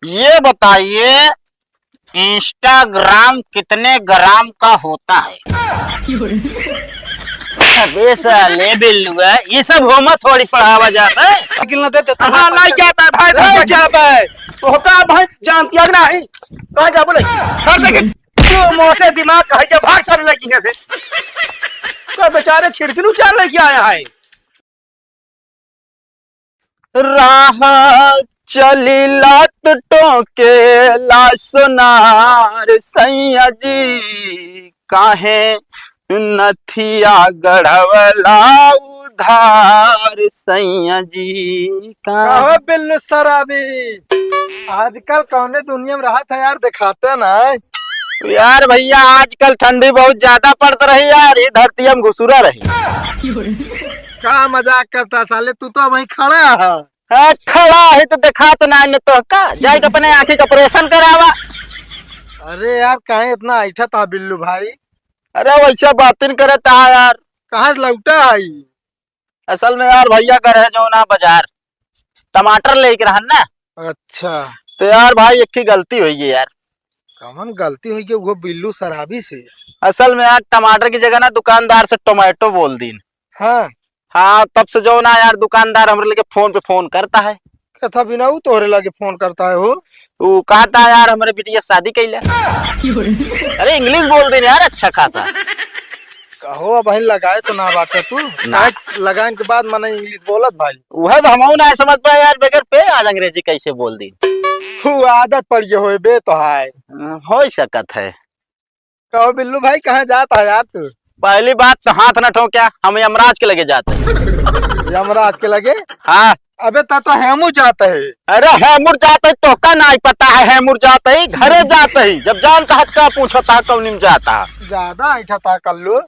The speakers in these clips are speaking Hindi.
ये बताइए इंस्टाग्राम कितने ग्राम का होता है? अबे साले बिल्लू है, ये सब होमा थोड़ी पढ़ावा जाता है। निकलना दे हाँ नहीं जाता है भाई, नहीं जाता है। तो का भाई जानती है ना ही कहाँ जा बोले कर देंगे जो मोसे दिमाग कहे जा भाग सारे लगी से तो बेचारे खिड़की नु चाल लेके आया है। राह चली लात टोके ला सोनार सैया जी काहे नथिया गढ़वला उधार सैया जी कहो बिल्लू शराबी, आजकल कौने दुनिया में रहा था यार, दिखाते ना। यार भैया आजकल ठंडी बहुत ज्यादा पड़त रही यार, ये धरती हम घुसूरा रही। क्या मजाक करता साले, तू तो वहीं खड़ा है। हाँ, खड़ा है तो दिखा तो ना ने तो का जाए अपने आंखी का ऑपरेशन करावा। अरे यार कहीं इतना ऐठा था बिल्लू भाई, अरे वैसा बातिन करे ता यार। कहाँ से लौटा आई? असल में यार भैया कर है जो ना बाजार टमाटर लेके रहन ना, अच्छा तो यार भाई एक ही गलती हुई है यार। कमन गलती हुई कि वो बिल्लू शराबी से? असल में यार टमाटर की जगह ना दुकानदार से टोमेटो बोल दीन। हाँ हाँ तब से जो ना यार दुकानदार हमरे लेके फोन पे फोन करता है। क्या था बिना वो तोहरे लगे फोन करता है हो? वो कहता है यार हमारे बिटिया शादी कैला। अरे इंग्लिश बोल दीन यार अच्छा खासा। कहो अब वहीं लगाए तो ना बात है तू ना। लगाने के बाद मैंने इंग्लिश बोलत भाई। वह तो हम ना समझ पाए यार बगैर पे आज अंग्रेजी कैसे बोल दी। वो आदत पड़ गई हो बे तो है। हो सकत है। कहो बिल्लू भाई कहाँ जाता है यार तू? पहली बात तो हाथ न ठोक्या, हम यमराज के लगे जाते हैं। यमराज के लगे? हाँ अबे ता तो हेमू जाता है। अरे हैमुर जाते तो का नहीं पता है, हैमुर जाते ही घरे जाते ही जब जान का हक का पूछो था कौन में जाता। ज्यादा ऐठा था कल्लू।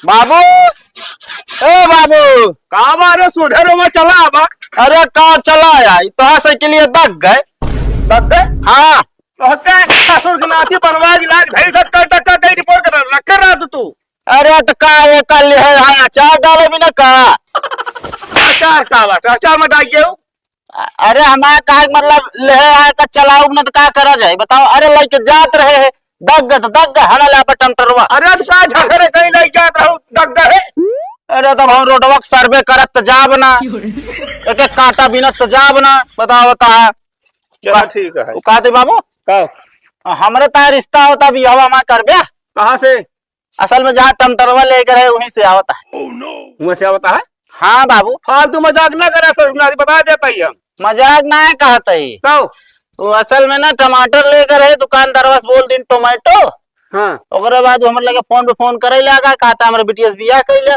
बाबू ए बाबू कहाँ बारे सुधरो में चला अब अरे कहाँ चला यार तो से के लिए दग गए। दब गए हाँ तो हक्का ससुर के नाती बनवा के लाग धई सब टक्का कई रिपोर्ट कर रख रहा तू। अरे तो का ये कल है हाँ अचार डाले भी ना का। अचार का बात अचार में डाल गयो। अरे हमारा का मतलब ले आया का चलाऊ न तो का करा जाए बताओ। अरे लेके जात रहे है दग गए तो दग गए हना ला पर टमटरवा। अरे तो का झगड़े कहीं नहीं जात रहू दग गए। अरे तब हम रोडवक सर्वे करत तो जाब ना, एक एक कांटा बिनत तो जाब ना। बताओ बता चलो ठीक है। वो कहते बाबू का हमरे तार रिश्ता होता भी हवा मा कर ब्या। कहाँ से? असल में जहाँ टमटरवा लेकर है वहीं से आवता है। मुँह से आवता है? हाँ बाबू फालतू मजाक ना करे ससुर बता देता ही हम मजाक ना है कहता ही। तो वो असल में ना टमाटर लेकर है दुकानदार बस बोल दिन टोमेटो। हाँ ओकरे बाद वो हमरे लगे फोन पे फोन करे लगा कहता हमारे बिटिया से बियाह कैला।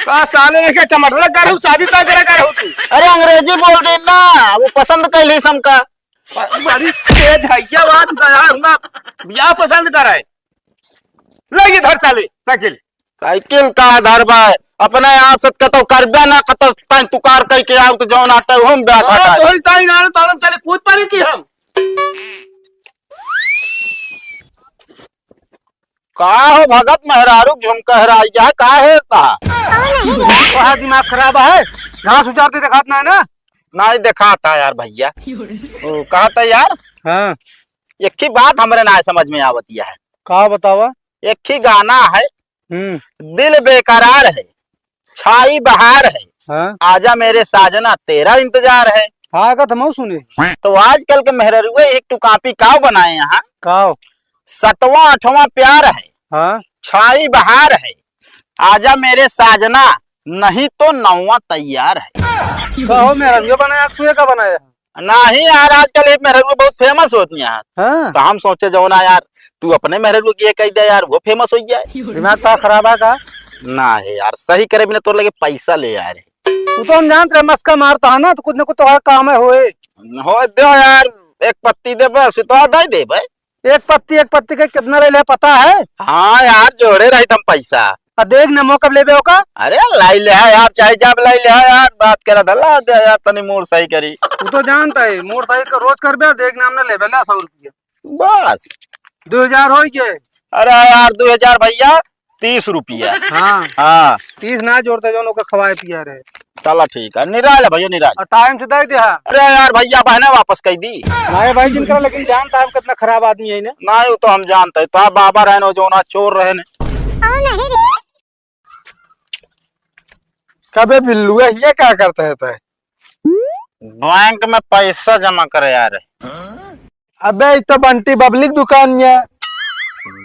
का साले लेके टमाटर कर रहू शादी ता करे कर रहू तू? अरे अंग्रेजी बोल दिन ना वो पसंद कैली समका। बड़ी तेज है क्या बात यार ना बियाह पसंद कराए लगे धर साले साइकिल साइकिल का आधार बा अपने आप से कतो करबे ना कतो तै तुकार कह के आउ तो जौन आटे हम ब्याह था। तोल ताई ना तारम चले कूद पारी की हम का हो भगत मेहरारू झुम कहराई जा का है ता। वहां दिमाग खराब है घास उजारते दिखात ना है ना। नहीं दिखाता यार भैया ओ कहता यार हाँ एक ही बात हमरे ना समझ में आवतिया है। कहा बतावा? एक ही गाना है दिल बेकरार है छाई बहार है हाँ आजा मेरे साजना तेरा इंतजार है। हाँ का थमाऊ सुने। तो आजकल के मेहरुए एक टू कापी काव बनाए यहाँ। का? सतवां आठवां प्यार है हाँ छाई बहार है आजा मेरे साजना नहीं तो नौवां तैयार है। कहो मेरा वीडियो बनाया तू का बनाया? नहीं यार आजकल एक मेहरुए बहुत फेमस होती है यार। हाँ तो हम सोचे जो ना यार तू अपने मेहरुए की कह दे यार वो फेमस हो जाए। दिमाग का खराब है का? ना है यार सही करे बिना तोर लगे पैसा ले आ रहे तू तो हम जानते रहे मस्का मारता है ना तो कुछ न कुछ तो काम है होए। हो दो यार एक पत्ती दे बस तो दे दे भाई। एक पत्ती के कितना ले पता है? हाँ यार जोड़े रही तुम पैसा। देख न मौका लेबे होगा। अरे लाई ले है यार चाहे जब लाई ले है यार बात करा दला दे यार तनी मोर सही करी। तू तो जानता है मोर सही का रोज कर बे देख न हमने लेबे ला 100 रुपया बस 2000 हो गए। अरे यार 2000 भैया 30 रुपया। हाँ हाँ 30 ना जोड़ते जो खवाए पिया रहे। चलो ठीक है, निराल है भैया निराल। और टाइम से दे दिया। अरे यार भैया बहने वापस कह दी नहीं भाई जिनका, लेकिन जानता है कितना खराब आदमी है इन्हें। ना, वो तो हम जानते हैं। तो बाबा रहने जो ना चोर रहे ने। कबे बिल्लू है, ये क्या करता है? बैंक में पैसा जमा करे यार। अबे ये तो बंटी पब्लिक दुकान है।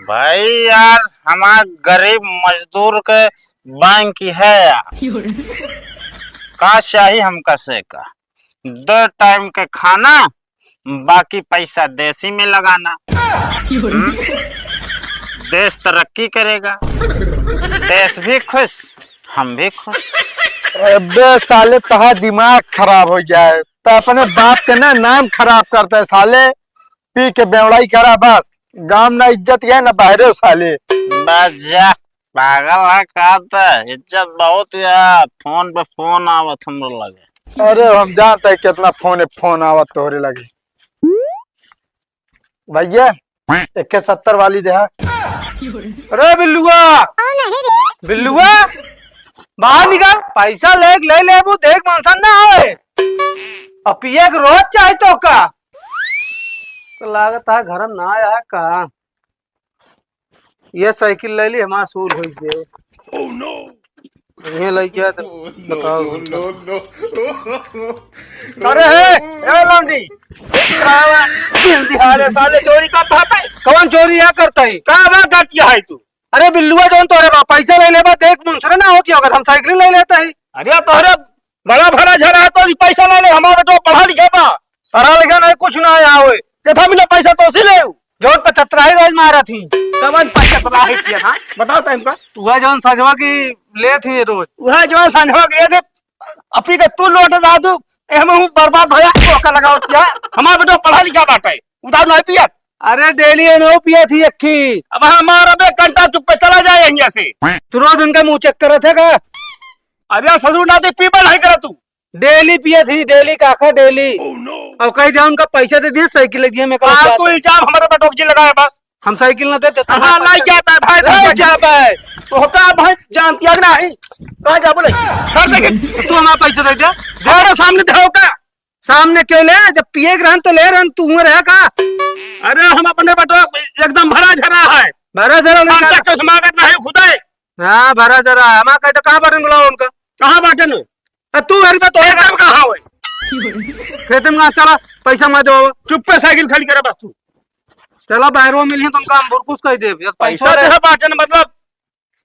भाई यार हमार गरीब मजदूर के बैंक की है यार। का चाहिए हम कसे का 2 टाइम के खाना, बाकी पैसा देसी में लगाना। देश तरक्की करेगा, देश भी खुश, हम भी खुश। अबे साले तहा दिमाग खराब हो जाए तो अपने बाप के ना नाम खराब करता है साले। पी के बेवड़ाई करा बस, गांव ना इज्जत है ना बाहरे साले। बस जा पागल है कहता है, इज्जत बहुत यार। फोन पे फोन आवत हमरो लगे। अरे हम जानते है कितना फोन आवत तोहरे लगे। भैया 71 वाली दे। अरे बिल्लुआ, बिल्लुआ बाहर निकल, पैसा ले ले वो देख मनसन ना आवे। अब पिए के रोज चाहे तो का तो लागत है घर में ना आया है का। ये साइकिल ले ली हमारा सूर हो गए। ओह नो, ये ले गया तो बताओ। अरे ए लौंडी दिहाड़े साले चोरी का भाता है। कौन चोरी है करता है? का बा करती है तू? अरे बिल्लुआ जोन तोरे बा पैसा ले ले बा, देख मुंसरे ना होती होगा, हम साइकिल ले लेते हैं। अरे तोहरे बड़ा भरा झरा है तो पैसा ले ले। हमारा तो पढ़ा लिखा बा, पढ़ा लिखा नहीं कुछ ना आया हुए। कथा मिला पैसा तो उसी ले। जोन 75 ही रोज मारा थी। कवन पैसा पता है किया था बताओ टाइम का। वह जोन सजवा की ले थी रोज, वह जो संजवा गए थे अपनी के तू लौट दादू एम बर्बाद भया ओका लगाओ किया। हमारा बेटा पढ़ा लिखा बाटे उधार नहीं पिया। अरे डेली नो पिया थी अक्की। अब हमारा बे कंटा चुप पे चला जाए यहाँ से। तू रोज उनका मुंह चेक करे थे का? अरे ससुर नाते पीपल नहीं करा तू। डेली पिया थी, डेली काका डेली। और कहीं जा उनका पैसा दे दिए, साइकिल दिए। मैं हाँ तू इल्जाम हमारे पे टोकजी लगाया बस। हम साइकिल ना देते। हाँ नहीं जाता भाई नहीं जाता है तो होता भाई जानती है ना है कहाँ जा बोले कर देंगे। तू हमारा पैसा दे दे। हमारे सामने दे का सामने क्यों ले? जब पिए के रहन तो ले रहन, तू रह का। अरे हम अपने बेटो एकदम भरा झरा है। भरा जरा हम चक्कर समागत नहीं खुदा है। हाँ भरा जरा हमारा कहे तो कहाँ बाटन बुलाओ उनका? कहाँ बाटन तू मेरी बात एकदम कहाँ हुए खेत में चला पैसा मैं दो। चुप पे साइकिल खड़ी करे बस तू। चलो बाहरों मिली तुमका हम बुरकुस कह दे पैसा दे बाटन मतलब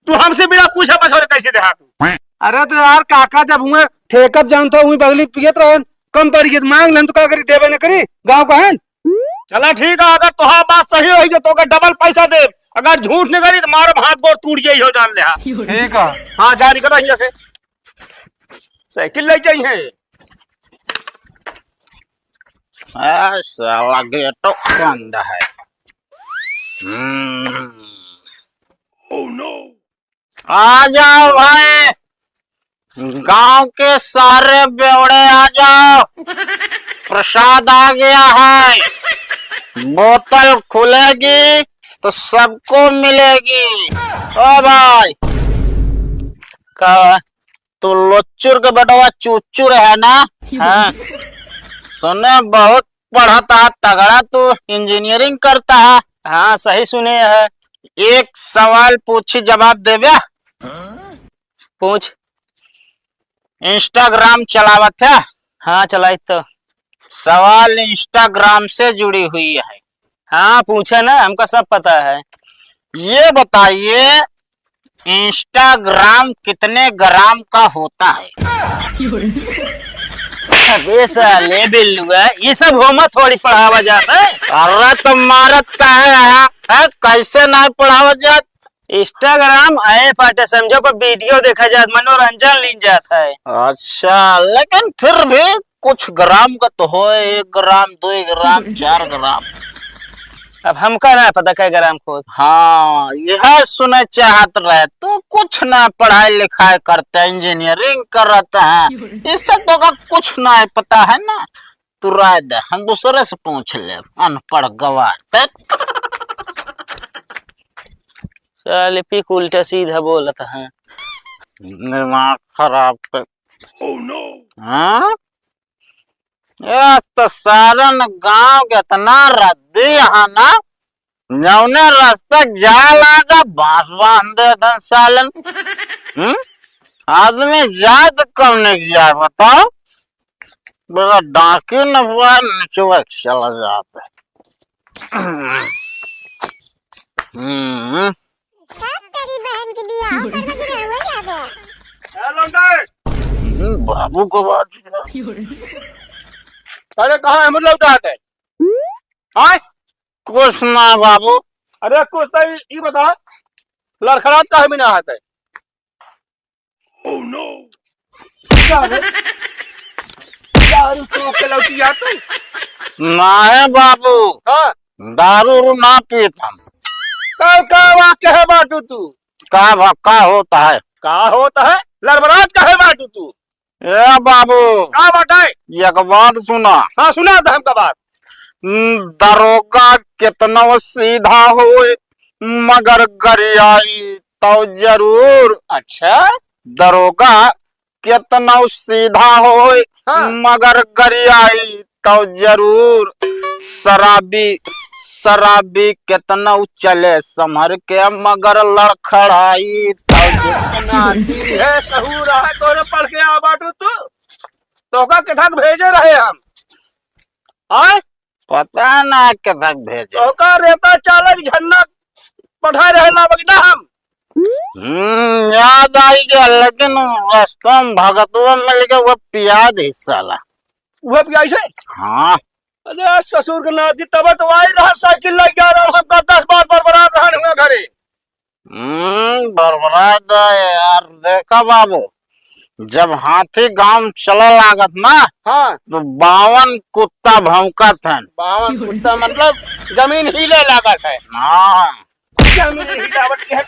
तू हमसे बिना पूछा बस कैसे दे तू। अरे तो यार काका जब हुए ठेकत जानता हूँ बगली पियत रहे कम पड़ी गई मांग लेन तो का करी देवे न करी गांव का है। चला ठीक है, अगर तुहार बात सही रही तो डबल पैसा दे। अगर झूठ नहीं करी तो मार हाथ गोड़ टूट जाई हो जान ले। ठीक है हाँ जारी करो यहाँ से साइकिल ले जाइए। साला गेटो बंद है। ओह नो, आ जाओ भाई, गांव के सारे बेवड़े आ जाओ, प्रसाद आ गया है। बोतल खुलेगी तो सबको मिलेगी। ओ भाई का तू लोचुर के बेटवा चूचुर है ना? हाँ सुने बहुत पढ़ता है, तगड़ा तू इंजीनियरिंग करता है। हाँ सही सुने है। एक सवाल पूछी जवाब देवे। पूछ। इंस्टाग्राम चलावत है? हाँ चलाई तो। सवाल इंस्टाग्राम से जुड़ी हुई है। हाँ पूछा ना, हमको सब पता है। ये बताइए इंस्टाग्राम कितने ग्राम का होता है? अबे साले बिल्लुआ ये सब होमा थोड़ी पढ़ावा जाता है। अरे तुम्हारा है कैसे नहीं पढ़ावा जात? इंस्टाग्राम ऐप आटे समझो पर वीडियो देखा जात, मनोरंजन लीन जाता है। अच्छा लेकिन फिर भी कुछ ग्राम का तो हो, 1 ग्राम 2 ग्राम 4 ग्राम। अब हमका ना पता क्या ग्राम खोद। हाँ यह सुने चाहत रहे तो कुछ ना पढ़ाई लिखाई करते, इंजीनियरिंग करते हैं, इस सब तो का कुछ ना पता है ना। तू राय दे, हम दूसरे से पूछ ले, अनपढ़ गवार। साले पिक उल्टा सीधा बोलता है। दिमाग खराब कर हाँ ये तो सारन गांव के इतना रद्दी यहाँ ना जौने रास्ता जा लागा बांस बांध दे दन सालन। आदमी जाए तो कम नहीं जाए बताओ। बेटा डांकी न हुआ निचुआ चला जाता तेरी बहन की बियाह करने की रहुए क्या बे? बाबू को बात अरे कहाँ है मतलब उठाते हाँ कुछ ना बाबू। अरे कुछ तो ये बता लड़खड़ात का भी ना आता है। क्या है दारू तो के लौटी आते ना है बाबू हाँ दारू उरू ना पीता हम। का वाक्य है बाटू तू का भक्का होता है का होता है लड़बड़ात का है बाटू तू ए बाबू का बाटा है एक बात सुना। हाँ सुना था हमका बात दरोगा कितना सीधा होए मगर गरियाई तो जरूर। अच्छा दरोगा कितना सीधा होए हाँ। मगर गरियाई तो जरूर। शराबी शराबी कितना चले समर के मगर लड़खड़ाई तो नाती है सहूर है तोरे पढ़ के आ बाटू तो का कथक भेजे रहे हम आए पता ना कथक भेजे। तो का रेता चालक झन्ना पढ़ा रहे ला बगना हम याद आई गया लेकिन रास्ता में भगतवा मिल गया वो पिया दे साला। वह भी ऐसे हाँ अरे ससुर के नाती तब तो आई रहा साइकिल लग गया रहा हमका 10 बार बरबरात रहा हुआ घरे बरबरात यार। देखा बाबू जब हाथी गांव चला लागत ना हाँ तो 52 कुत्ता भौंकत है। 52 कुत्ता मतलब जमीन हिले लागत है। हाँ जमीन हिलावट की है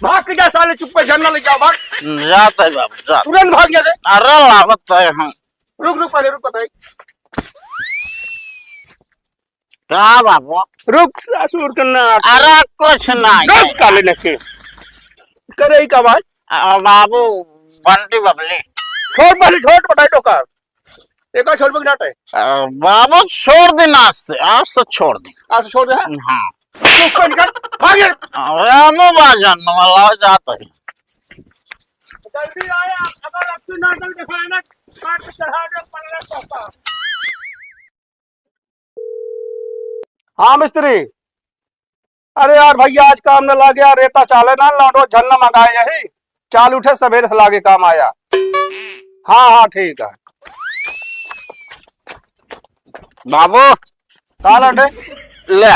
भाग के जा साले चुप पे झरना ले जाओ भाग जाता है बाबू जा। तुरंत भाग जैसे अरे लागत है हम रुक पहले रुक बताइए क्या बाबू। रुक ससुर के नाती अरे कुछ नहीं रुक काले नखे करे का बात बाबू बंटी बबली। छोड़ पहले छोड़ पोटैटो का एक छोड़ पे नाटे बाबू छोड़ देना आज से छोड़ दे। आज से छोड़ दे हाँ चुप कर निकल भाग ये रामू बाजन वाला जाता है। जल्दी आया अगर अपनी नाटक दिखाए ना काट के चढ़ा दे पलड़ा पापा। हाँ मिस्त्री अरे यार भैया आज काम न ला गया रेता चाले ना लौटो झन्ना मंगाए यही चाल उठे सवेरे से लागे काम आया। हाँ हाँ ठीक है बाबू कहा लौटे ले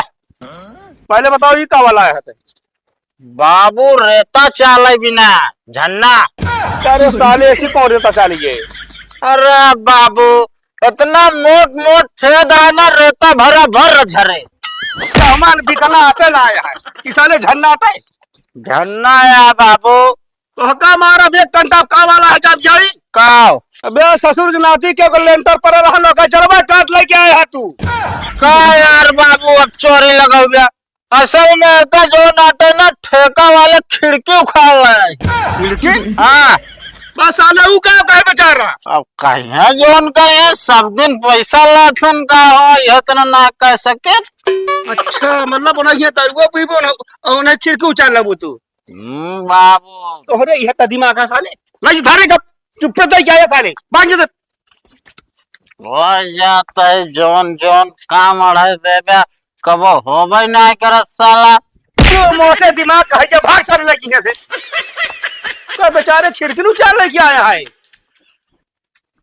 पहले बताओ ये का वाला है बाबू रेता चाले बिना झन्ना। अरे साले ऐसी कौन रेता चालिए अरे बाबू इतना मोट मोट छेद है ना रेता भरा भर झरे। सामान बिकना आटे ना आया है कि साले झन्ना आटे झन्ना या बाबू तो का मारा बे कंटा का वाला है जात जाई काव अबे ससुर के नाती के को लेंटर पर रहन का चरवा काट लेके आया है तू का यार बाबू अब चोरी लगा गया। असल में का जो नाटे ना ठेका वाले खिड़की उखाड़ रहा है। खिड़की हाँ बस साले ऊ का कहे बचा रहा अब कहीं जोन कहीं सब दिन पैसा लाथन का हो यह इतना ना कह सके। अच्छा मतलब उन्हें तरुआ पीबो उन्हें खिड़की उचाल लगू तू बाबू तोहरे यह त दिमाग है साले नहीं धारे का चुप पे क्या है साले बांध से हो जाता है जोन जोन काम अढ़ाई देवे कबो हो भाई ना करत साला। तो मोटे दिमाग कहे भाग सारे लगी से तो बेचारे खिड़की नु चाल लेके आया है।